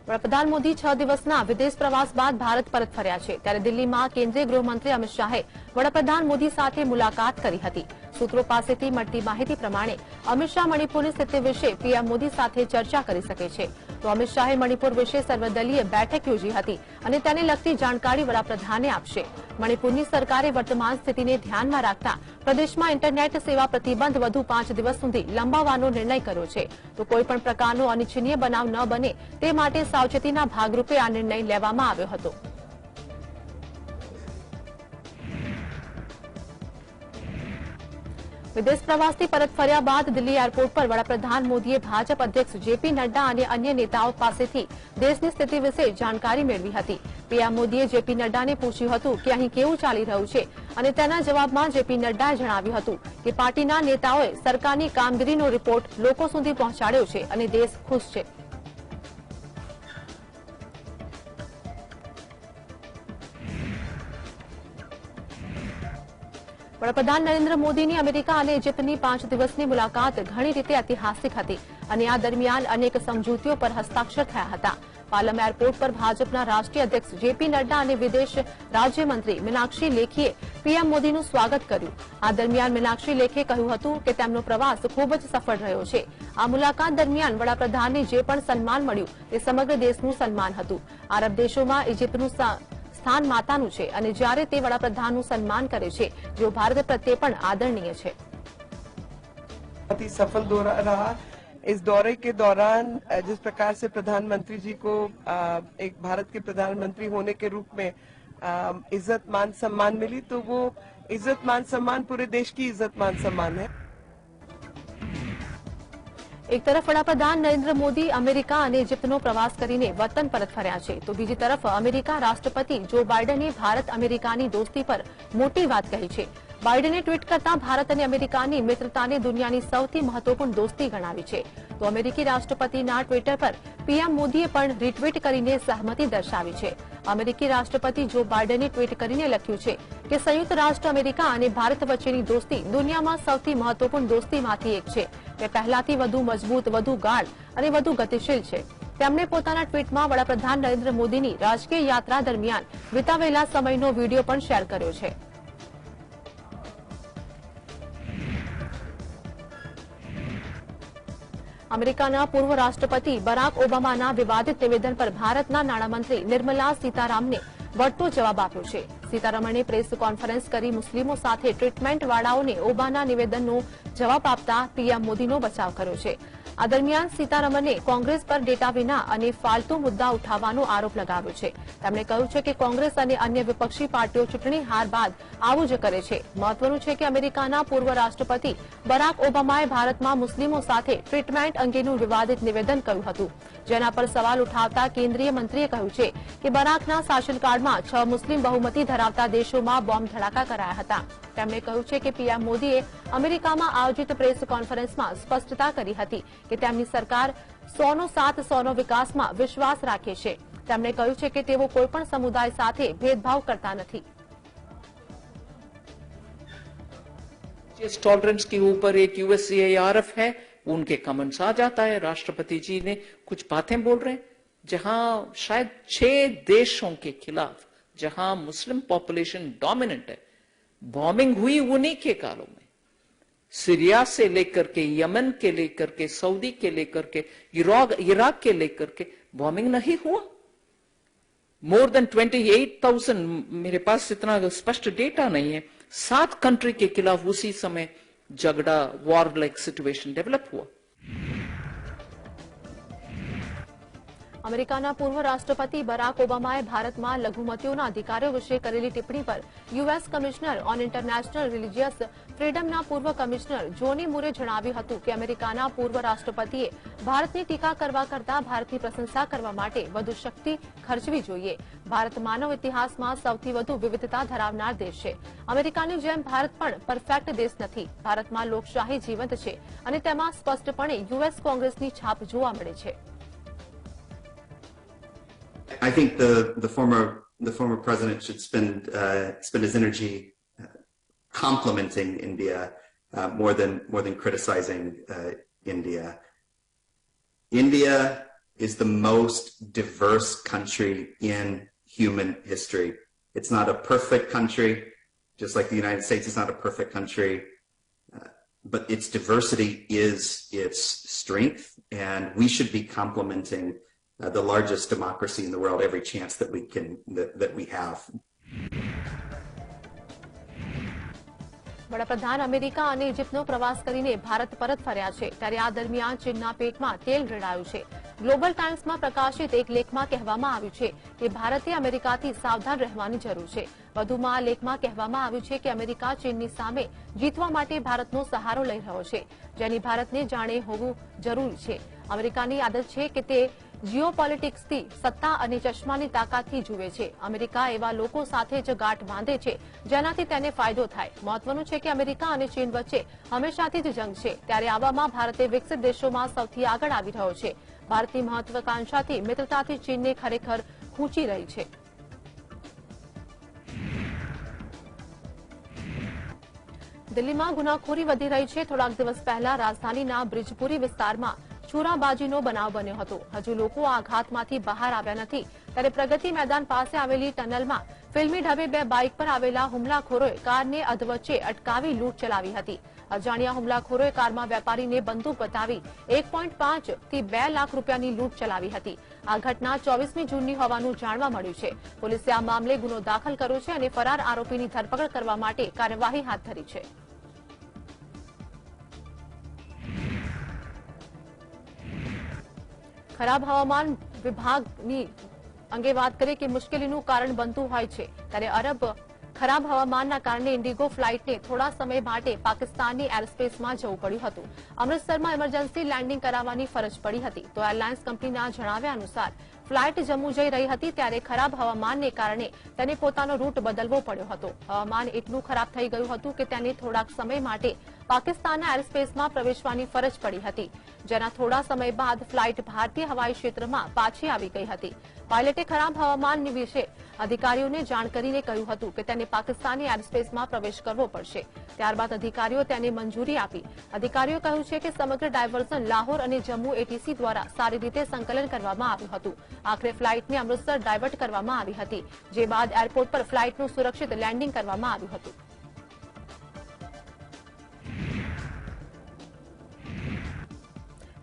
વડાપ્રધાન મોદી 6 દિવસના વિદેશ પ્રવાસ બાદ ભારત પરત ફર્યા છે ત્યારે દિલ્હીમાં કેન્દ્રીય ગૃહમંત્રી અમિત શાહે વડાપ્રધાન મોદી સાથે મુલાકાત કરી હતી। સૂત્રો પાસેથી મળતી માહિતી પ્રમાણે અમિત શાહ મણિપુરની સ્થિતિ વિશે પીએમ મોદી સાથે ચર્ચા કરી શકે છે। તો અમિત શાહે મણિપુર વિશે સર્વદલીય બેઠક યોજી હતી અને તેને લગતી જાણકારી વડાપ્રધાને આપશે। મણિપુરની સરકારે વર્તમાન સ્થિતિને ધ્યાનમાં રાખતા પ્રદેશમાં ઇન્ટરનેટ સેવા પ્રતિબંધ વધુ 5 દિવસ સુધી લંબાવવાનો નિર્ણય કર્યો છે। તો કોઈપણ પ્રકારનો અનિચ્છનીય બનાવ ન બને તે માટે સાવચેતીના ભાગરૂપે આ નિર્ણય લેવામાં આવ્યો હતો। વિદેશ પ્રવાસથી પરત ફર્યા બાદ દિલ્હી એરપોર્ટ પર વડાપ્રધાન મોદીએ ભાજપ અધ્યક્ષ જેપી નડ્ડા અને અન્ય નેતાઓ પાસેથી દેશની સ્થિતિ વિશે જાણકારી મેળવી હતી। પીએમ મોદીએ જેપી નડ્ડાને પૂછ્યું હતું કે અહીં કેવું ચાલી રહ્યું છે અને તેના જવાબમાં જેપી નડ્ડાએ જણાવ્યું હતું કે પાર્ટીના નેતાઓએ સરકારની કામગીરીનો રિપોર્ટ લોકો સુધી પહોંચાડ્યો છે અને દેશ ખુશ છે। વડાપ્રધાન નરેન્દ્ર મોદીની અમેરિકા અને ઇજિપ્તની 5 દિવસની મુલાકાત ઘણી રીતે ઐતિહાસિક હતી અને આ દરમિયાન અનેક સમજૂતીઓ પર હસ્તાક્ષર થયા હતા। પાલમ એરપોર્ટ પર ભાજપના રાષ્ટ્રીય અધ્યક્ષ જેપી નડ્ડા અને વિદેશ રાજ્યમંત્રી મીનાક્ષી લેખીએ પીએમ મોદીનું સ્વાગત કર્યું। આ દરમિયાન મીનાક્ષી લેખીએ કહ્યું હતું કે તેમનો પ્રવાસ ખૂબ જ સફળ રહ્યો છે। આ મુલાકાત દરમિયાન વડાપ્રધાનને જે પણ સન્માન મળ્યું તે સમગ્ર દેશનું સન્માન હતું। આરબ દેશોમાં ઇજિપ્તનું સ્થાન માતાનું છે અને જ્યારે તે વડાપ્રધાનનું સન્માન કરે છે जो भारत प्रत्ये पण आदरणीय है। बहुत ही सफल दौरा रहा। इस दौरे के दौरान जिस प्रकार से प्रधानमंत्री जी को एक भारत के प्रधानमंत्री होने के रूप में इज्जत मान सम्मान मिली तो वो इज्जत मान सम्मान पूरे देश की इज्जत मान सम्मान है। एक तरफ वडाप्रधान नरेंद्र मोदी अमेरिका और इजिप्तनो प्रवास करीने वतन परत फर्या छे तो बीजी तरफ अमेरिका राष्ट्रपति जो बाइडने भारत अमेरिकानी दोस्ती पर मोटी बात कही छे। बाइडने ट्वीट करता भारत और अमेरिकानी मित्रताने दुनियानी सौथी महत्वपूर्ण दोस्ती गणावी छे। तो अमेरिकी राष्ट्रपतिना ट्विटर पर पीएम मोदीए पण रिट्वीट करीने सहमति दर्शावी छे। अमेरिकी राष्ट्रपति जो बाइडने ट्वीट करीने लख्युं छे कि संयुक्त राष्ट्र अमेरिका और भारत वच्चेनी दोस्ती दुनियामां सौथी महत्वपूर्ण दोस्तीमांथी एक छे। તે પહેલાથી વધુ મજબૂત, વધુ ગાઢ અને વધુ ગતિશીલ છે। તેમણે પોતાના ટ્વીટમાં વડાપ્રધાન નરેન્દ્ર મોદીની રાજકીય યાત્રા દરમિયાન વિતાવેલા સમયનો વિડીયો પણ શેર કર્યો છે। અમેરિકાના પૂર્વ રાષ્ટ્રપતિ બરાક ઓબામાના વિવાદિત નિવેદન પર ભારતના નાણામંત્રી નિર્મલા સીતારામને વળતો જવાબ આપ્યો છે। સીતારમણે પ્રેસ કોન્ફરન્સ કરી મુસ્લિમો સાથે ટ્રીટમેન્ટવાળાઓને ઓબાના નિવેદનનો જવાબ આપતા પીએમ મોદીનો બચાવ કર્યો છે। આ દરમિયાન સીતારમણે કોંગ્રેસ પર ડેટા વિના અને ફાલતુ મુદ્દા ઉઠાવવાનો આરોપ લગાવ્યો છે। તેમણે કહ્યું છે કે કોંગ્રેસ અને અન્ય વિપક્ષી પાર્ટીઓ ચૂંટણી હાર બાદ આવું જ કરે છે। મહત્વનું છે કે અમેરિકાના પૂર્વ રાષ્ટ્રપતિ બરાક ઓબામાએ ભારતમાં મુસ્લિમો સાથે ટ્રીટમેન્ટ અંગેનું વિવાદિત નિવેદન કર્યું હતું જેના પર સવાલ ઉઠાવતા કેન્દ્રીય મંત્રીએ કહ્યું છે કે બરાકના શાસનકાળમાં 6 મુસ્લિમ બહુમતી ધરાવતા દેશોમાં બોમ્બ ધડાકા કરાયા હતા। તેમણે કહ્યું છે કે પીએમ મોદીએ અમેરિકામાં આયોજિત પ્રેસ કોન્ફરન્સમાં સ્પષ્ટતા કરી હતી કે તેમની સરકાર 100નો સાથ 100નો વિકાસમાં વિશ્વાસ રાખે છે। તેમણે કહ્યું છે કે તેઓ કોઈપણ સમુદાય સાથે भेदभाव करता નથી। टॉलरेंस के ऊपर एक यूएससीआईआरएफ है, उनके कमेंट्स आ जाता है। राष्ट्रपति जी ने कुछ बातें बोल रहे हैं जहां शायद 6 देशों के खिलाफ जहां मुस्लिम पॉपुलेशन डोमिनेंट है, बॉम्बिंग हुई उन्हीं के कालों में। सीरिया से लेकर के यमन के लेकर के सऊदी के लेकर के इराक के लेकर के बॉम्बिंग नहीं हुआ। मोर देन 28,000, मेरे पास इतना स्पष्ट डेटा नहीं है, 7 कंट्री के खिलाफ उसी समय झगड़ा, वॉर लाइक सिचुएशन डेवलप हुआ। અમેરિકાના પૂર્વ રાષ્ટ્રપતિ બરાક ઓબામાએ ભારતમાં લઘુમતીઓના અધિકારો વિશે કરેલી ટિપ્પણી પર US commissioner on international religious ફ્રીડમના પૂર્વ કમિશનર જોની મૂરે જણાવ્યું હતું કે અમેરિકાના પૂર્વ રાષ્ટ્રપતિએ ભારતની ટીકા કરવા કરતા ભારતની પ્રશંસા કરવા માટે વધુ શક્તિ ખર્ચવી જોઈએ। ભારત માનવ ઇતિહાસમાં સૌથી વધુ વિવિધતા ધરાવનાર દેશ છે। અમેરિકાની જેમ ભારત પણ પરફેક્ટ દેશ નથી। ભારતમાં લોકશાહી જીવંત છે અને તેમાં સ્પષ્ટપણે યુએસ કોંગ્રેસની છાપ જોવા મળે છે। I think the former president should spend his energy complimenting India more than criticizing India. India is the most diverse country in human history. It's not a perfect country, just like the United States is not a perfect country, but its diversity is its strength, and we should be complementing the largest democracy in the world every chance that we have. વડાપ્રધાન America અને ઇજિપ્તનો પ્રવાસ કરીને ભારત પરત ફર્યા છે, ત્યારે આ દરમિયાન ચીનના પેટમાં તેલ રેડાયું છે. ગ્લોબલ ટાઇમ્સમાં પ્રકાશિત એક લેખમાં કહેવામાં આવ્યું છે કે ભારતે અમેરિકાથી સાવધાન રહેવાની જરૂર છે. વધુમાં આ લેખમાં કહેવામાં આવ્યું છે કે અમેરિકા ચીનની સામે જીતવા માટે ભારતનો સહારો લઈ રહ્યો છે, જેની ભારતને જાણે હોવું જરૂરી છે. અમેરિકાની આદત છે કે તે જીઓપોલિટિક્સથી સત્તા અને ચશ્માની તાકાતથી જુએ છે. અમેરિકા એવા લોકો સાથે જ ગાંઠ બાંધે છે જેનાથી તેને ફાયદો થાય. મહત્વનું છે કે અમેરિકા અને ચીન વચ્ચે હંમેશાથી જ જંગ છે, ત્યારે આવામાં ભારતે વિકસિત દેશોમાં સૌથી આગળ આવી રહ્યો છે. ભારતની મહત્વાકાંક્ષાથી મિત્રતાથી ચીનને ખરેખર ખૂંચી રહી છે. દિલ્હીમાં ગુનાખોરી વધી રહી છે. થોડાક દિવસ પહેલા રાજધાનીના બ્રિજપુરી વિસ્તારમાં છોરાબાજીનો બનાવ બન્યો હતો. હજુ લોકો આ આઘાતમાંથી બહાર આવ્યા નથી, ત્યારે પ્રગતિ મેદાન પાસે આવેલી ટનલમાં ફિલ્મી ઢબે બે બાઇક પર આવેલા હુમલાખોરોએ કારને અધવચ્ચે અટકાવી લૂંટ ચલાવી હતી. અજાણ્યા હુમલાખોરોએ કારમાં વેપારીને બંદૂક બતાવી 1.5 થી 2 લાખ રૂપિયાની લૂંટ ચલાવી હતી. આ ઘટના 24મી જૂનની હોવાનું જાણવા મળ્યું છે. પોલીસે આ મામલે ગુનો દાખલ કર્યો છે અને ફરાર આરોપીની ધરપકડ કરવા માટે કાર્યવાહી હાથ ધરી છે. ખરાબ હવામાન વિભાગની અંગે વાત કરીએ કે મુશ્કેલીનું કારણ બનતું હોય છે, ત્યારે અરબ ખરાબ હવામાનના કારણે ઇન્ડિગો ફ્લાઇટને થોડા સમય માટે પાકિસ્તાનની એરસ્પેસમાં જવું પડ્યું હતું. અમૃતસરમાં ઇમરજન્સી લેન્ડિંગ કરાવવાની ફરજ પડી હતી. તો એરલાઇન્સ કંપનીના જણાવ્યા અનુસાર ફ્લાઇટ જમ્મુ જઈ રહી હતી, ત્યારે ખરાબ હવામાનને કારણે તેને પોતાનો રૂટ બદલવો પડ્યો હતો. હવામાન એટલું ખરાબ થઈ ગયું હતું કે તેને થોડાક સમય માટે પાકિસ્તાનના એરસ્પેસમાં પ્રવેશવાની ફરજ પડી હતી, જેના થોડા સમય બાદ ફ્લાઇટ ભારતીય હવાઈ ક્ષેત્રમાં પાછી આવી ગઈ હતી. પાયલટે ખરાબ હવામાન વિશે અધિકારીઓને જાણ કરીને કહ્યું હતું કે તેને પાકિસ્તાની એરસ્પેસમાં પ્રવેશ કરવો પડશે. ત્યારબાદ અધિકારીઓ તેને મંજૂરી આપી. અધિકારીઓએ કહ્યું છે કે સમગ્ર ડાયવર્ઝન લાહોર અને જમ્મુ એટીસી દ્વારા સારી રીતે સંકલન કરવામાં આવ્યું હતું. આખરે ફ્લાઇટને અમૃતસર ડાયવર્ટ કરવામાં આવી હતી, જે બાદ એરપોર્ટ પર ફ્લાઇટનું સુરક્ષિત લેન્ડિંગ કરવામાં આવ્યું હતું.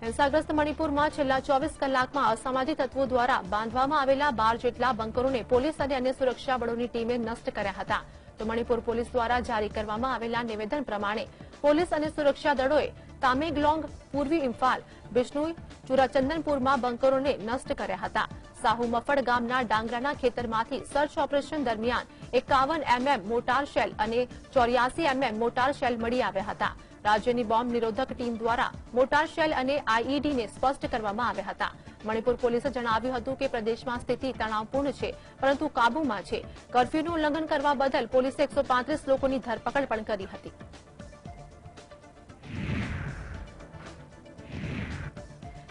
હિંસાગ્રસ્ત મણિપુરમાં છેલ્લા 24 કલાકમાં અસામાજિક તત્વો દ્વારા બાંધવામાં આવેલા 12 જેટલા બંકરોને પોલીસ અને અન્ય સુરક્ષા બળોની ટીમે નષ્ટ કર્યા હતા. તો મણિપુર પોલીસ દ્વારા જારી કરવામાં આવેલા નિવેદન પ્રમાણે પોલીસ અને સુરક્ષા દળોએ તામેગ્લોંગ, પૂર્વી ઇમ્ફાલ, બિશ્નોઈ, ચુરાચંદનપુરમાં બંકરોને નષ્ટ કર્યા હતા. સાહુ મફડ ગામના ડાંગરાના ખેતરમાંથી સર્ચ ઓપરેશન દરમિયાન 51 મોટાર શેલ અને 84 મોટાર શેલ મળી આવ્યા હતા. રાજ્યની બોમ્બ નિરોધક ટીમ દ્વારા મોટાર શેલ અને આઈઈડીને સ્પષ્ટ કરવામાં આવ્યા હતા. મણિપુર પોલીસે જણાવ્યું હતું કે પ્રદેશમાં સ્થિતિ તણાવપૂર્ણ છે, પરંતુ કાબૂમાં છે. કર્ફ્યુનું ઉલ્લંઘન કરવા બદલ પોલીસે 135 લોકોની ધરપકડ પણ કરી હતી.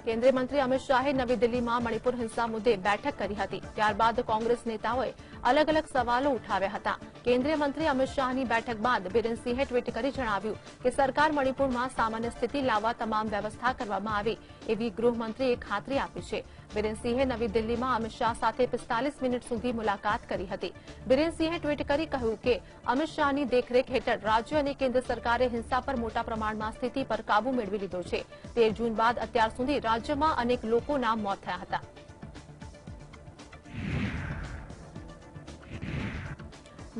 કેન્દ્રીય મંત્રી અમિત શાહે નવી દિલ્હીમાં મણિપુર હિંસા મુદ્દે બેઠક કરી હતી. ત્યારબાદ કોંગ્રેસ નેતાઓએ અલગ અલગ સવાલો ઉઠાવ્યા હતા. કેન્દ્રીય મંત્રી અમિત શાહની બેઠક બાદ બિરેનસિંહે ટ્વીટ કરી જણાવ્યું કે સરકાર મણિપુરમાં સામાન્ય સ્થિતિ લાવવા તમામ વ્યવસ્થા કરવામાં આવી, એવી ગૃહમંત્રીએ ખાતરી આપી છે. બિરેનસિંહે નવી દિલ્હીમાં અમિત શાહ સાથે 45 મિનિટ સુધી મુલાકાત કરી હતી. બિરેનસિંહે ટ્વીટ કરી કહ્યું કે અમિત શાહની દેખરેખ હેઠળ રાજ્ય અને કેન્દ્ર સરકારે હિંસા પર મોટા પ્રમાણમાં સ્થિતિ પર કાબુ મેળવી લીધો છે. 13 જૂન બાદ અત્યાર સુધી રાજ્યમાં અનેક લોકોના મોત થયા હતા.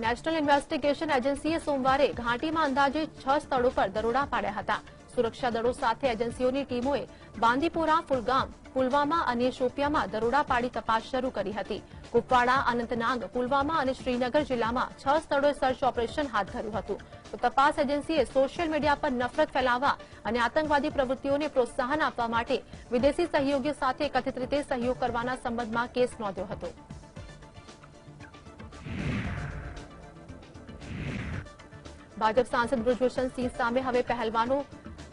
નેશનલ ઇન્વેસ્ટિગેશન એજન્સીએ સોમવારે ઘાટીમાં અંદાજે 6 સ્થળો પર દરોડા પાડ્યા હતા. સુરક્ષા દળો સાથે એજન્સીઓની ટીમોએ બાંદીપોરા, ફુલગામ, પુલવામા અને શોપિયામાં દરોડા પાડી તપાસ શરૂ કરી હતી. કુપવાડા, અનંતનાગ, પુલવામા અને શ્રીનગર જિલ્લામાં 6 સ્થળોએ સર્ચ ઓપરેશન હાથ ધર્યું હતું. તો તપાસ એજન્સીએ સોશિયલ મીડિયા પર નફરત ફેલાવવા અને આતંકવાદી પ્રવૃત્તિઓને પ્રોત્સાહન આપવા માટે વિદેશી સહયોગીઓ સાથે કથિત રીતે સહયોગ કરવાના સંબંધમાં કેસ નોંધ્યો હતો. ભાજપ સાંસદ બ્રજભૂષણ સિંહ સામે હવે પહેલવાનો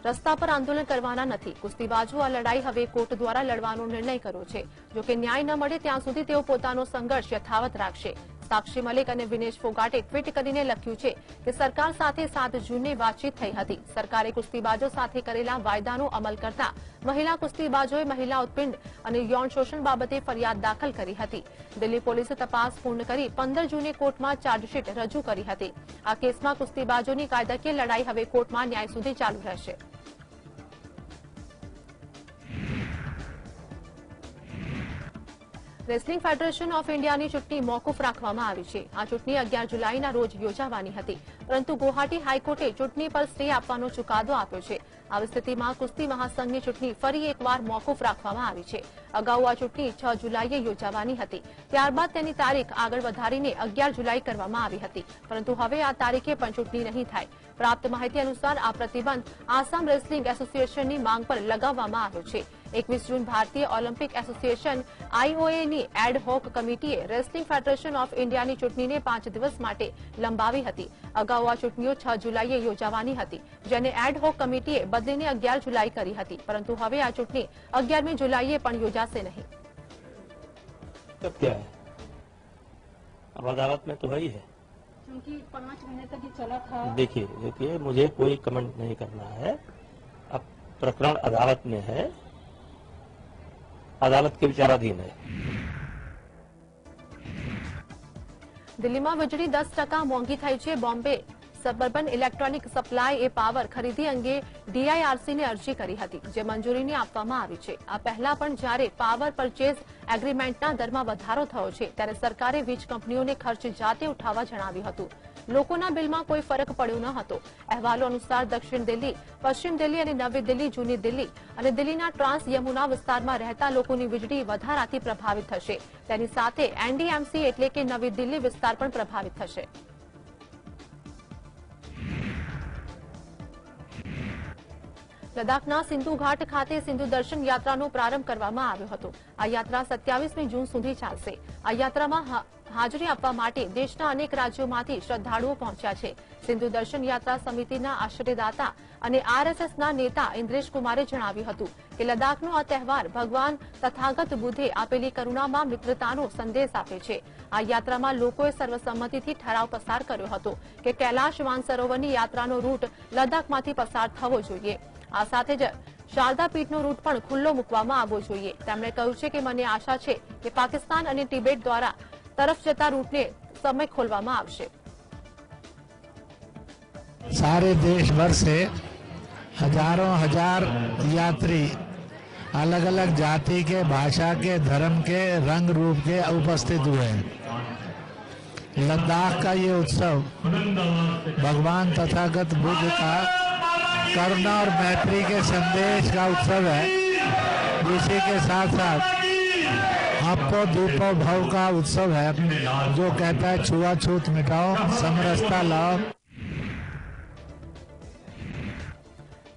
રસ્તા પર આંદોલન કરવાના નથી. કુસ્તીબાજો આ લડાઈ હવે કોર્ટ દ્વારા લડવાનો નિર્ણય કર્યો છે. જોકે ન્યાય ન મળે ત્યાં સુધી તેઓ પોતાનો સંઘર્ષ યથાવત રાખશે. સાક્ષી મલિક અને વિનેશ ફોગાટે ટ્વીટ કરીને લખ્યું છે કે સરકાર સાથે 7 જૂને વાતચીત થઈ હતી. સરકારે કુસ્તીબાજો સાથે કરેલા વાયદાનો અમલ કરતા મહિલા કુસ્તીબાજોએ મહિલા ઉત્પીડન અને યૌન શોષણ બાબતે ફરિયાદ દાખલ કરી હતી. દિલ્હી પોલીસે તપાસ પૂર્ણ કરી 15 જૂને કોર્ટમાં ચાર્જશીટ રજૂ કરી હતી. આ કેસમાં કુસ્તીબાજોની કાયદાકીય લડાઈ હવે કોર્ટમાં ન્યાય સુધી ચાલુ રહેશે. રેસલિંગ ફેડરેશન ઓફ ઇન્ડિયાની ચૂંટણી મોકૂફ રાખવામાં આવી છે. આ ચૂંટણી 11 જુલાઈના રોજ યોજાવાની હતી, પરંતુ ગુવાહાટી હાઈકોર્ટે ચૂંટણી પર સ્ટે આપવાનો ચુકાદો આપ્યો છે. આવી સ્થિતિમાં કુસ્તી મહાસંઘની ચૂંટણી ફરી એકવાર મોકૂફ રાખવામાં આવી છે. અગાઉ આ ચૂંટણી 6 જુલાઈએ યોજાવાની હતી. ત્યારબાદ તેની તારીખ આગળ વધારીને 11 જુલાઈ કરવામાં આવી હતી, પરંતુ હવે આ તારીખે પણ ચૂંટણી નહીં થાય. પ્રાપ્ત માહિતી અનુસાર આ પ્રતિબંધ આસામ રેસલિંગ એસોસિએશનની માંગ પર લગાવવામાં આવ્યો છે. 21 જૂન ભારતીય ઓલિમ્પિક એસોસિએશન આઈઓએની એડ હોક કમિટીએ રેસલિંગ ફેડરેશન ઓફ ઇન્ડિયાની ચૂંટણીને 5 દિવસ માટે લંબાવી હતી. અગાઉ આ ચૂંટણીઓ 6 જુલાઈએ યોજાવાની હતી, જેને એડ હોક કમિટીએ બદલીને 11 જુલાઈ કરી હતી, પરંતુ હવે આ ચૂંટણી 11મી જુલાઈએ પણ યોજાશે નહીં. तब क्या है, अब अदालत में तो वही है, क्योंकि 5 महीने तक ये चला था. देखिए मुझे कोई कमेंट नहीं करना है. अब प्रकरण अदालत में है, अदालत के विचाराधीन है. દિલ્હીમાં વીજળી 10% મોંઘી થઈ છે. બોમ્બે સબઅર્બન ઇલેક્ટ્રોનિક સપ્લાય એ પાવર ખરીદી અંગે ડીઆઈઆરસીને અરજી કરી હતી, જે મંજૂરીને આપવામાં આવી છે. આ પહેલા પણ જ્યારે પાવર પરચેઝ એગ્રીમેન્ટના દરમાં વધારો થયો છે, ત્યારે સરકારે વીજ કંપનીઓને ખર્ચ જાતે ઉઠાવવા જણાવ્યું હતું. લોકોના બિલમાં કોઈ ફરક પડ્યો ન હતો. અહેવાલો અનુસાર દક્ષિણ દિલ્હી, પશ્ચિમ દિલ્હી અને નવી દિલ્હી, જૂની દિલ્હી અને દિલ્હીના ટ્રાન્સ યમુના વિસ્તારમાં રહેતા લોકોની વીજળી વધારાથી પ્રભાવિત થશે. તેની સાથે એનડીએમસી એટલે કે નવી દિલ્હી વિસ્તાર પણ પ્રભાવિત થશે. લદ્દાખના સિંધુ ઘાટ ખાતે સિંધુ દર્શન યાત્રાનો પ્રારંભ કરવામાં આવ્યો હતો. આ યાત્રા 27મી જૂન સુધી ચાલશે. આ યાત્રામાં હાજરી આપવા માટે દેશના અનેક રાજ્યોમાંથી શ્રદ્ધાળુઓ પહોંચ્યા છે. સિંધુ દર્શન યાત્રા સમિતિના આશ્રયદાતા અને આરએસએસના નેતા ઇન્દ્રેશ કુમારે જણાવ્યું હતું કે લદ્દાખનો આ તહેવાર ભગવાન તથાગત બુદ્ધે આપેલી કરુણામાં મિત્રતાનો સંદેશ આપે છે. આ યાત્રામાં લોકોએ સર્વસંમતિથી ઠરાવ પસાર કર્યો હતો કે કૈલાશ માનસરોવરની યાત્રાનો રૂટ લદ્દાખમાંથી પસાર થવો જોઈએ. આ સાથે જ શારદા પીઠનો રૂટ પણ ખુલ્લો મૂકવામાં આવવો જોઈએ. તેમણે કહ્યું છે કે મને આશા છે કે પાકિસ્તાન અને તિબેટ દ્વારા तरफ जता रूट ने समय खोलवामा आवशे. सारे देश भर से हजारों हजार यात्री अलग अलग जाति के, भाषा के, धर्म के, रंग रूप के उपस्थित हुए हैं. लद्दाख का ये उत्सव भगवान तथागत बुद्ध का करुणा और मैत्री के संदेश का उत्सव है. इसी के साथ साथ आपको दीपो भव का उत्सव है, जो कहता है छुआछूत मिटाओ, समरसता लाओ.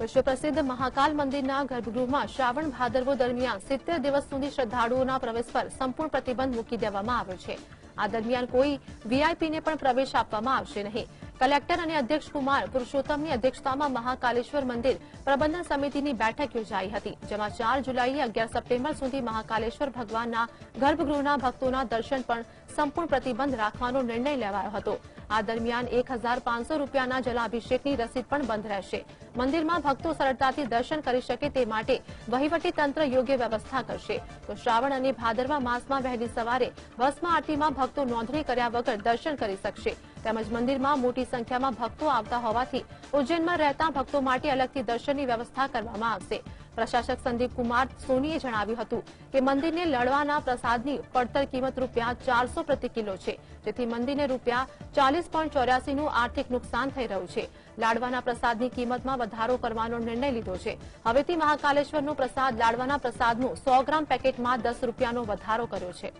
विश्व प्रसिद्ध महाकाल मंदिરના ગર્ભગૃહમાં શ્રાવણ ભાદરવો દરમિયાન 70 દિવસ સુધી શ્રદ્ધાળુઓના પ્રવેશ પર સંપૂર્ણ પ્રતિબંધ મૂકી દેવામાં આવ્યો છે. આ દરમિયાન કોઈ વીઆઈપીને પણ પ્રવેશ આપવામાં આવશે નહીં. કલેક્ટર અને અધ્યક્ષ કુમાર પુરુષોત્તમની અધ્યક્ષતામાં મહાકાલેશ્વર મંદિર પ્રબંધન સમિતિની બેઠક યોજાઈ હતી, જેમાં 4 જુલાઈએ 11 સપ્ટેમ્બર સુધી મહાકાલેશ્વર ભગવાનના ગર્ભગૃહના ભક્તોના દર્શન પર સંપૂર્ણ પ્રતિબંધ રાખવાનો નિર્ણય લેવાયો હતો. આ દરમિયાન 1500 રૂપિયાના જલાભિષેકની રસીદ પણ બંધ રહેશે. મંદિરમાં ભક્તો સરળતાથી દર્શન કરી શકે તે માટે વહીવટી તંત્ર યોગ્ય વ્યવસ્થા કરશે. તો શ્રાવણ અને ભાદરવા માસમાં વહેલી સવારે ભસ્મ આરતીમાં ભક્તો નોંધણી કર્યા વગર દર્શન કરી શકશે. તેમજ મંદિરમાં મોટી સંખ્યામાં ભક્તો આવતા હોવાથી ઉજ્જૈનમાં રહેતા ભક્તો માટે અલગથી દર્શનની વ્યવસ્થા કરવામાં આવશે. પ્રશાસક સંદીપ કુમાર સોનીએ જણાવ્યું હતું કે મંદિરને લડવાના પ્રસાદની પડતર કિંમત રૂપિયા 400 પ્રતિ કિલો છે, જેથી મંદિરને રૂપિયા 40.84 નું આર્થિક નુકસાન થઈ રહ્યું છે. લાડવાના પ્રસાદની કિંમતમાં વધારો કરવાનો નિર્ણય લીધો છે. હવેથી મહાકાલેશ્વરનો પ્રસાદ લાડવાના પ્રસાદનું 100 ગ્રામ પેકેટમાં 10 રૂપિયાનો વધારો કર્યો છે.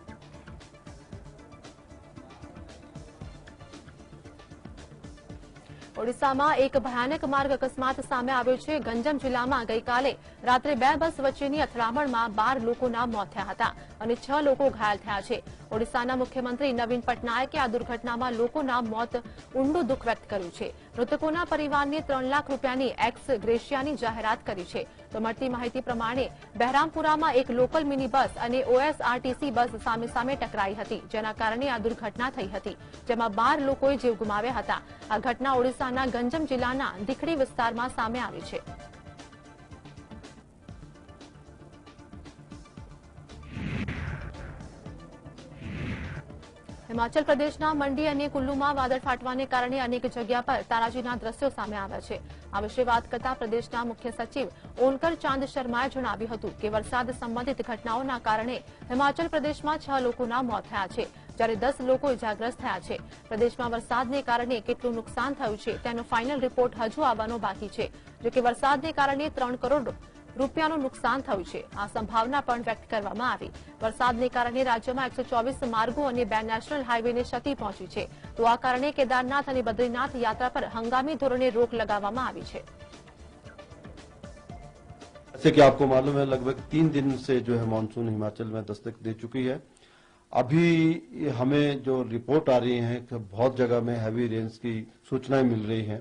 ઓડિશામાં એક ભયાનક માર્ગ અકસ્માત સામે આવ્યો છે. ગંજમ જિલ્લામાં ગઈકાલે રાત્રે 2 બસ વચ્ચેની અથડામણમાં 12 લોકોના મોત થયા હતા અને 6 લોકો ઘાયલ થયા છે. ઓડિશાના મુખ્યમંત્રી નવીન પટનાયકે આ દુર્ઘટનામાં લોકોના મોત ઊંડું દુઃખ વ્યક્ત કર્યું છે। મૃતકોના પરિવારને 3 લાખ રૂપિયાની એક્સ ગ્રેશિયાની જાહેરાત કરી છે। તો મળતી માહિતી પ્રમાણે બહેરામપુરામાં એક લોકલ મિની બસ અને ઓએસઆરટીસી બસ સામે સામે ટકરાઈ હતી, જેના કારણે આ દુર્ઘટના થઈ હતી, જેમાં 12 લોકોએ જીવ ગુમાવ્યા હતા। આ ઘટના ઓડિશાના ગંજમ જિલ્લાના દીખડી વિસ્તારમાં સામે આવી છે। हिमाचल प्रदेशना मंडी और कुल्लू में वादळ फाटवाने कारणे अनेक जगह पर ताराजीना दृश्यों सामे आव्या छे। आ विषे बात करता प्रदेशना मुख्य सचिव ओनकर चांद शर्माए जणाव्युं हतुं के वरसाद संबंधित घटनाओना कारणे हिमाचल प्रदेश में 6 लोकोना मौत थया छे, ज्यारे 10 लोको इजाग्रस्त थया छे। प्रदेश में वरसादने कारणे केटલું नुकसान थयुं छे तेनो फाइनल रिपोर्ट हजू आवવાનો बाकी छे, जो कि वरसादने कारणे 3 करोड़ રૂપિયાનું નુકસાન થયું છે। આ સંભાવના પણ વ્યક્ત કરવામાં આવી। વરસાદને કારણે રાજ્યમાં 124 માર્ગો અને 2 નેશનલ હાઈવેને ક્ષતિ પહોંચી છે। તો આ કારણે કેદારનાથ અને બદ્રીનાથ યાત્રા પર હંગામી ધોરણે રોક લગાવવામાં આવી છે। जैसे कि आपको मालूम है, लगभग 3 दिन से जो है मानसून हिमाचल में दस्तक दे चुकी है। अभी हमें जो रिपोर्ट आ रही है कि बहुत जगह में हैवी रेन्स की सूचनाएं मिल रही हैं।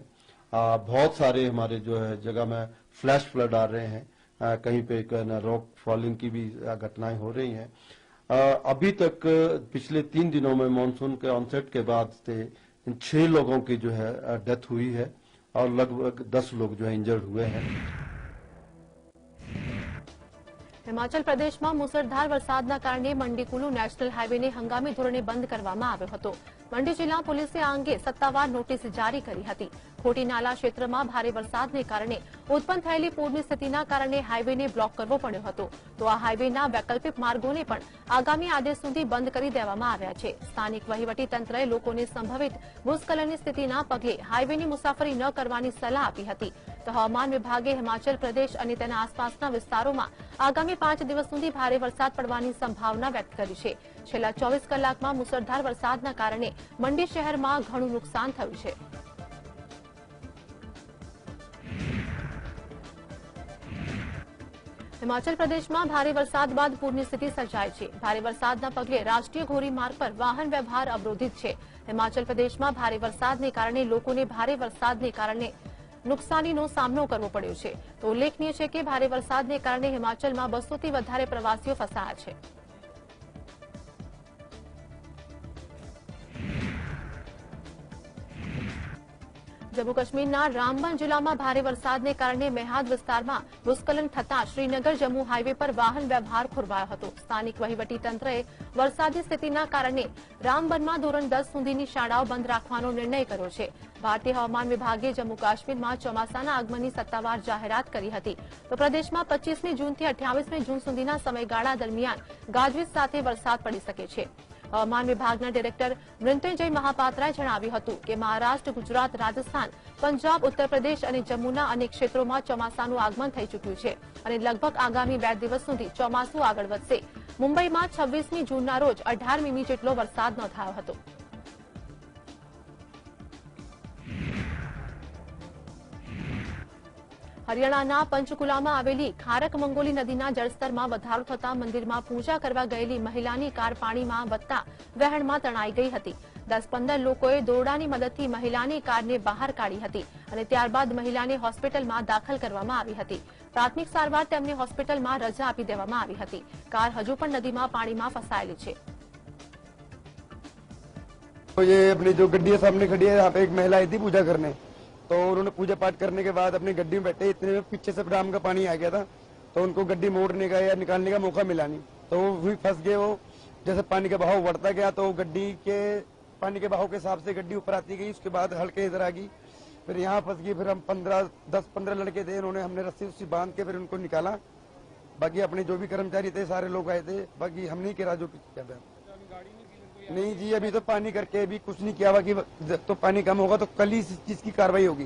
बहुत सारे हमारे जो है जगह में फ्लैश फ्लड आ रहे हैं, कहीं पे रॉक फॉलिंग की भी घटनाएं हो रही हैं। अभी तक पिछले 3 दिनों में मानसून के ऑनसेट के बाद से 6 लोगों की जो है डेथ हुई है और लगभग 10 लोग जो है इंजर्ड हुए हैं। हिमाचल प्रदेश में मुसळधार वरसादना कारणे मंडी कुल्लू नेशनल हाईवे ने हंगामी धोरणे बंद करवामां आव्यो हतो। मंडी जिला पुलिसे आ अंगे सत्तावार नोटिस जारी करी हती। खोटी नाला क्षेत्र में भारे वरसादने कारणे उत्पन्न थयेली पूરની સ્થિતિના કારણે હાઈવેને બ્લોક કરવો પડ્યો હતો। તો આ હાઈવેના વૈકલ્પિક માર્ગોને પણ આગામી આદેશ સુધી બંધ કરી દેવામાં આવ્યા છે। સ્થાનિક વહીવટી તંત્રએ લોકોને સંભવિત ભૂસ્ખલનની સ્થિતિના પગલે હાઈવેની મુસાફરી ન કરવાની સલાહ આપી હતી। તો હવામાન વિભાગે હિમાચલ પ્રદેશ અને તેના આસપાસના વિસ્તારોમાં આગામી 5 દિવસ સુધી ભારે વરસાદ પડવાની સંભાવના વ્યક્ત કરી છે। છેલ્લા 24 કલાકમાં મુસળધાર વરસાદના કારણે મંડી શહેરમાં ઘણું નુકસાન થયું છે। हिमाचल प्रदेश में भारे वरसाद बाद पूरनी स्थिति सर्जाई है। भारे वरसादना पगले राष्ट्रीय धोरीमार्ग पर वाहन व्यवहार अवरोधित है। हिमाचल प्रदेश में भारे वरसादने कारणे लोकोने भारे वरसादने कारणे नुकसानीनो सामनो करवो पड्यो छे। तो उल्लेखनीय है कि भारे वरसादने कारणे हिमाचल में 200 थी वधारे प्रवासीओ फसाया है। जम्मू कश्मीरना रामबन जिल्लामां भारे वरसादने कारणे मेहाद विस्तारमां भूस्खलन थता श्रीनगर जम्मू हाईवे पर वाहन व्यवहार खोरवायो हतो। स्थानिक वहीवटी तंत्रए वरसादी स्थितिना कारणे रामबनमा धोरण 10 सुधीनी शाळाओ बंध राखवानो निर्णय कर्यो छे। भारतीय हवामान विभागे जम्मू काश्मीरमां ચોમાસાના આગમનની સત્તાવાર જાહેરાત કરી હતી। તો પ્રદેશમાં 25મી જૂનથી 28મી જૂન સુધીના સમયગાળા દરમિયાન ગાજવીજ સાથે વરસાદ પડી શકે છે। हवामान विभागना डायरेक्टर मृत्युंजय महापात्राए जणाव्युं हतुं के महाराष्ट्र, गुजरात, राजस्थान, पंजाब, उत्तर प्रदेश और जम्मूना अनेक क्षेत्रों में ચોમાસાનું આગમન થઈ ચૂક્યું છે અને લગભગ આગામી 2 દિવસ સુધી ચોમાસું આગળ વધશે। મુંબઈમાં 26મી જૂનના રોજ 18 મીમી જેટલો વરસાદ નોંધાયો હતો। हरियाणाना पंचकुलामां आवेली खारक मंगोली नदीना जलस्तरमां वधारो थता मंदिरमां पूजा करवा गयेली महिलानी कार पाणीमां वधता वहेणमां तणाई गई हती। 10-15 लोकोए दोरडानी मददथी महिलानी कारने बहार काढी हती અને ત્યારબાદ મહિલાને હોસ્પિટલમાં દાખલ કરવામાં આવી હતી। પ્રાથમિક સારવાર તેમને હોસ્પિટલમાં રજા આપી દેવામાં આવી હતી। કાર હજુ પણ નદીમાં પાણીમાં ફસાયેલી છે। तो ये अपनी जो गड्डी सामने खड़ी है, यहाँ पे एक महिला आई थी पूजा करने, तो उन्होंने पूजा पाठ करने के बाद अपनी गड्डी में बैठे, इतने में पीछे से ड्राम का पानी आ गया था, तो उनको गड्डी मोड़ने का या निकालने का मौका मिला नहीं, तो वो भी फंस गए। वो जैसे पानी का बहाव बढ़ता गया तो गड्डी के पानी के बहाव के हिसाब से गड्डी ऊपर आती गई, उसके बाद हल्के इधर आ गई, फिर यहाँ फंस गई। फिर हम 10-15 लड़के थे, उन्होंने हमने रस्सी उस्सी बांध के फिर उनको निकाला। बाकी अपने जो भी कर्मचारी थे सारे लोग आए थे, बाकी हम नहीं करा जो क्या था। नहीं जी, अभी तो पानी करके अभी कुछ नहीं किया, बाकी तो पानी कम होगा तो कल ही इस चीज की कार्रवाई होगी।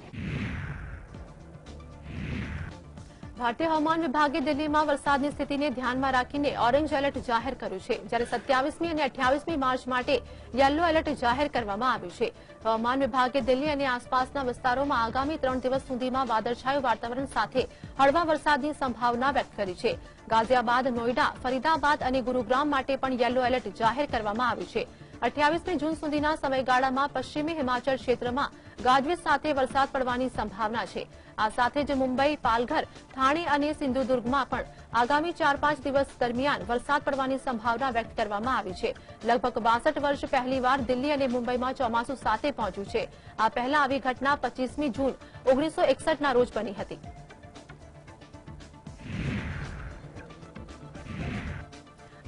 ભારતીય હવામાન વિભાગે દિલ્હીમાં વરસાદની સ્થિતિને ધ્યાનમાં રાખીને ઓરેન્જ એલર્ટ જાહેર કર્યું છે, જ્યારે 27મી અને 28મી માર્ચ માટે યલો એલર્ટ જાહેર કરવામાં આવ્યું છે। હવામાન વિભાગે દિલ્હી અને આસપાસના વિસ્તારોમાં આગામી 3 દિવસ સુધીમાં વાદળછાયું વાતાવરણ સાથે હળવા વરસાદની સંભાવના વ્યક્ત કરી છે। ગાઝિયાબાદ, નોઈડા, ફરીદાબાદ અને ગુરુગ્રામ માટે પણ યલો એલર્ટ જાહેર કરવામાં આવ્યું છે। 28મી જૂન સુધીના સમયગાળામાં પશ્ચિમી હિમાચલ ક્ષેત્રમાં ગાજવીજ સાથે વરસાદ પડવાની સંભાવના છે। આ સાથે જ મુંબઈ, પાલઘર, થાણે અને સિંધુદુર્ગમાં પણ આગામી 4-5 દિવસ દરમિયાન વરસાદ પડવાની સંભાવના વ્યક્ત કરવામાં આવી છે। લગભગ 62 વર્ષ પહેલીવાર દિલ્હી અને મુંબઈમાં ચોમાસું સાથે પહોંચ્યું છે। આ પહેલા આવી ઘટના 25મી જૂન 1961ના રોજ બની હતી।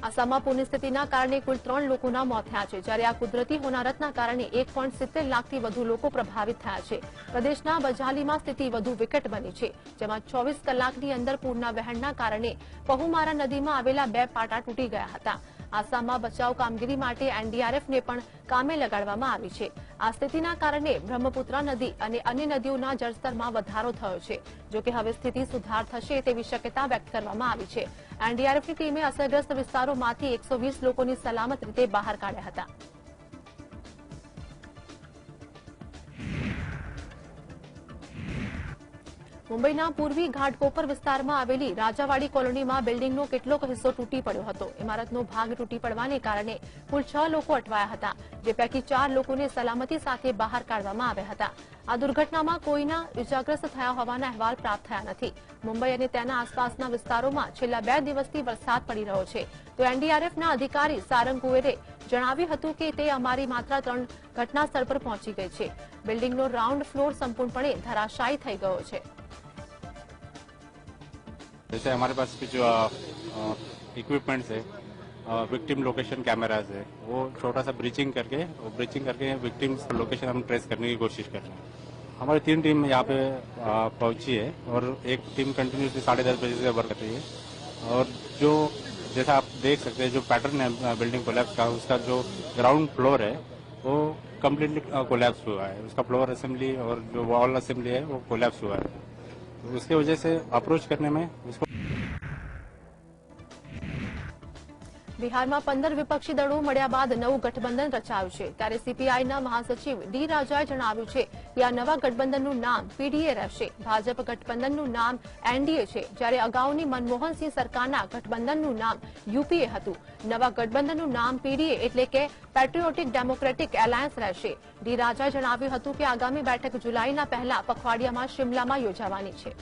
આસામમાં પૂરની સ્થિતિના કારણે કુલ 3 લોકોના મોત થયા છે, જ્યારે આ કુદરતી હોનારતના કારણે 1.70 લાખથી વધુ લોકો પ્રભાવિત થયા છે। પ્રદેશના બજાલીમાં સ્થિતિ વધુ વિકટ બની છે, જેમાં 24 કલાકની અંદર પૂરના વહેણના કારણે પહુમારા નદીમાં આવેલા 2 પાટા તૂટી ગયા હતા। આસામમાં બચાવ કામગીરી માટે એનડીઆરએફને પણ કામે લગાડવામાં આવી છે। આ સ્થિતિના કારણે બ્રહ્મપુત્રા નદી અને અન્ય નદીઓના જળસ્તરમાં વધારો થયો છે। જોકે હવે સ્થિતિ સુધાર થશે તેવી શક્યતા વ્યક્ત કરવામાં આવી છે। એનડીઆરએફની ટીમે અસરગ્રસ્ત વિસ્તારોમાંથી 120 લોકોને સલામત રીતે બહાર કાઢ્યા હતા। મુંબઈના પૂર્વી ઘાટકોપર વિસ્તારમાં આવેલી રાજાવાડી કોલોનીમાં બિલ્ડિંગનો કેટલોક હિસ્સો તૂટી પડ્યો હતો। ઇમારતનો ભાગ તૂટી પડવાને કારણે કુલ 6 લોકો અટવાયા હતા, જે પૈકી 4 લોકોને સલામતી સાથે બહાર કાઢવામાં આવ્યા હતા। આ દુર્ઘટનામાં કોઈના ઇજાગ્રસ્ત થયા હોવાના અહેવાલ પ્રાપ્ત થયા નથી। મુંબઈ અને તેના આસપાસના વિસ્તારોમાં છેલ્લા 2 દિવસથી વરસાદ પડી રહ્યો છે, તો એનડીઆરએફના અધિકારી સારંગ કુવેરે જણાવ્યું હતું કે તે અમારી માત્ર 3 ઘટના સ્થળ પર પહોંચી ગઈ છે। બિલ્ડિંગનો ગ્રાઉન્ડ ફ્લોર સંપૂર્ણપણે ધરાશાયી થઈ गयो છે। जैसे हमारे पास जो इक्विपमेंट्स है, विक्टिम लोकेशन कैमराज है, वो छोटा सा ब्रीचिंग करके विक्टिम लोकेशन हम ट्रेस करने की कोशिश कर रहे हैं। हमारी 3 टीम यहाँ पे पहुंची है और एक टीम कंटिन्यूसली 10:30 बजे से वर्क कर रही है। और जो जैसा आप देख सकते हैं, जो पैटर्न है बिल्डिंग कोलैप्स का, उसका जो ग्राउंड फ्लोर है वो कम्प्लीटली कोलैप्स हुआ है। उसका फ्लोर असेंबली और जो वॉल असेंबली है वो कोलैप्स हुआ है। तो उसके वजह से अप्रोच करने में उसको બિહારમાં 15 વિપક્ષી દળો મળ્યા બાદ નવું ગઠબંધન રચાયું છે, ત્યારે સીપીઆઈના મહાસચિવ ડી રાજાએ જણાવ્યું છે કે આ નવા ગઠબંધનનું નામ પીડીએ રહેશે। ભાજપ ગઠબંધનનું નામ એનડીએ છે, જ્યારે અગાઉની મનમોહન સિંહ સરકારના ગઠબંધનનું નામ યુપીએ હતું। નવા ગઠબંધનનું નામ પીડીએ એટલે કે પેટ્રિયોટિક ડેમોક્રેટિક એલાયન્સ રહેશે। ડી રાજાએ જણાવ્યું હતું કે આગામી બેઠક જુલાઈના પહેલા પખવાડિયામાં શિમલામાં યોજાવાની છે।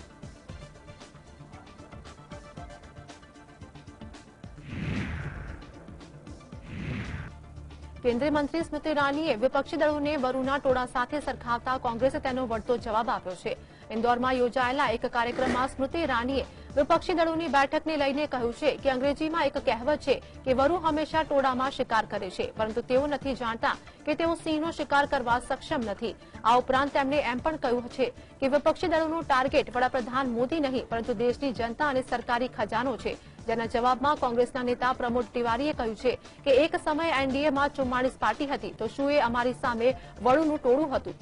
કેન્દ્રીય મંત્રી સ્મૃતિ ઇરાનીએ વિપક્ષી દળોને વરુના ટોળા સાથે સરખાવતા કોંગ્રેસે તેનો વળતો જવાબ આપ્યો છે। ઇન્દોરમાં યોજાયેલા એક કાર્યક્રમમાં સ્મૃતિ ઇરાનીએ વિપક્ષી દળોની બેઠકને લઈને કહ્યું છે કે અંગ્રેજીમાં એક કહેવત છે કે વરુ હંમેશા ટોળામાં શિકાર કરે છે, પરંતુ તેઓ નથી જાણતા કે તેઓ સિંહનો શિકાર કરવા સક્ષમ નથી। આ ઉપરાંત તેમણે એમ પણ કહ્યું છે કે વિપક્ષી દળોનું ટાર્ગેટ વડાપ્રધાન મોદી નહીં, પરંતુ દેશની જનતા અને સરકારી ખજાનો છે। જેના જવાબમાં કોંગ્રેસના नेता प्रमोद तिवारीए કહ્યું છે કે એક સમય એનડીએમાં 44 પાર્ટી હતી, તો શું એ અમારી સામે વળુનું ટોળું હતું?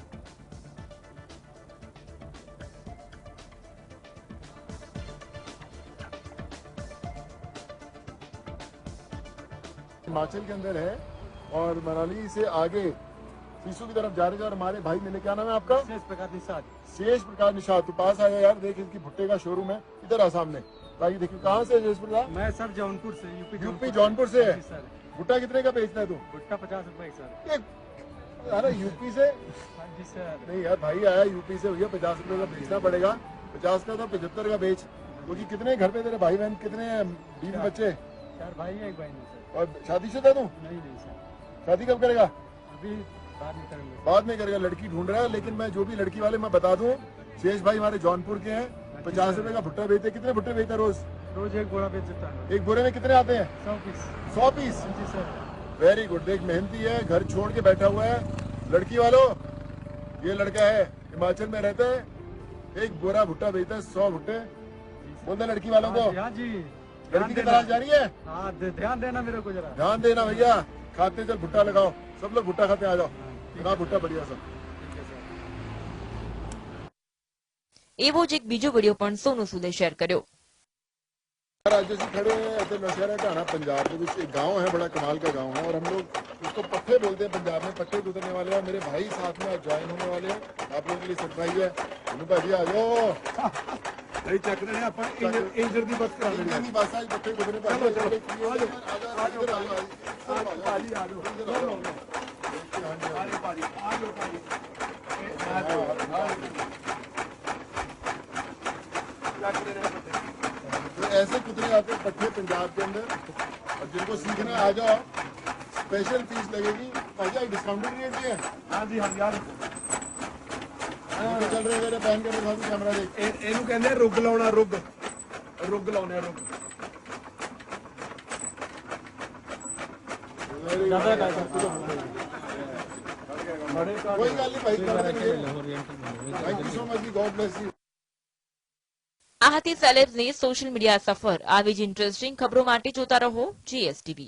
हिमाचल के अंदर है और मनाली से आगे सीसू की तरफ जा रहे हैं। और हमारे भाई मिले, क्या नाम है आपका? शेष प्रकाश निषाद। तो पास आया यार, देख इनकी भुट्टे का शोरूम है, इधर आ सामने। भाई देखिए, कहाँ से शेष प्रकाश? मैं सर जौनपुर से, यूपी जौनपुर से है। भुट्टा कितने का बेचता है तू? भुट्टा 50 रुपए सर। अरे यूपी से? जी सर। नहीं यार, भाई आया यूपी से, भैया 50 रुपए का बेचना पड़ेगा। 50 का था, 75 का बेच। क्योंकि कितने घर पे तेरे भाई बहन, कितने बीवी बच्चे? 4 भाई है, 1 बहन है सर। और शादीशुदा तू? नहीं सर। शादी कब करेगा? अभी बाद में करेंगे। बाद में करेगा, लड़की ढूंढ रहा है। लेकिन मैं जो भी लड़की वाले मैं बता दूं, शेष भाई हमारे जौनपुर के हैं। 50 रुपए का भुट्टा बेचते। कितने भुट्टे बेचते रोज? रोज 1 बोरा बेच देता है। एक बोरे में कितने आते हैं? 100 पीस। 100 पीस? जी सर। Very good. देख, मेहनती है, घर छोड़ के बैठा हुआ है। लड़की वालों, ये लड़का है, हिमाचल में रहता है, 1 बोरा भुट्टा बेचता है, 100 भुट्टे। बोलते लड़की वालों को। हाँ जी। लड़की की तलाश जा रही है? हाँ, ध्यान देना मेरे को जरा। ध्यान देना भैया। खाते चल, भुट्टा लगाओ। सब लोग भुट्टा खाते आ जाओ। भुट्टा बढ़िया सब। એવો જ એક બીજો વિડીયો પણ સોનુ સૂદે શેર કર્યો। आज ਅਸੀਂ खड़े हैं ऐसे नौशहरा ढाणा पंजाब के एक गांव है, बड़ा कमाल का गांव है और हम लोग उसको पट्टे बोलते हैं पंजाब में। पट्टे उतरने वाले हैं, मेरे भाई साथ में ज्वाइन होने वाले हैं, आप लोगों के लिए सरप्राइज है। भाजी आ जाओ चक रहे हैं इंजर की बस करा लेंगे बस आज पट्टे उतरने ऐसे कुतरे आते हैं पट्टे पंजाब के अंदर और जिनको सीखना आ जाओ, स्पेशल फीस लगेगी। भाई डिस्काउंटेड रेट है। हाँ जी हाँ यार चल रहे मेरे पहन के दिखा कैमरा देख इनू कहते हैं रुग लाउना रुग रुग लाउने रुग कोई गल नहीं भाई thank you so much ji God bless you. આ હતી સેલેબ્સની સોશિયલ મીડિયા સફર। આવી જ ઇન્ટરેસ્ટિંગ ખબરો માટે જોતા રહો GSTV।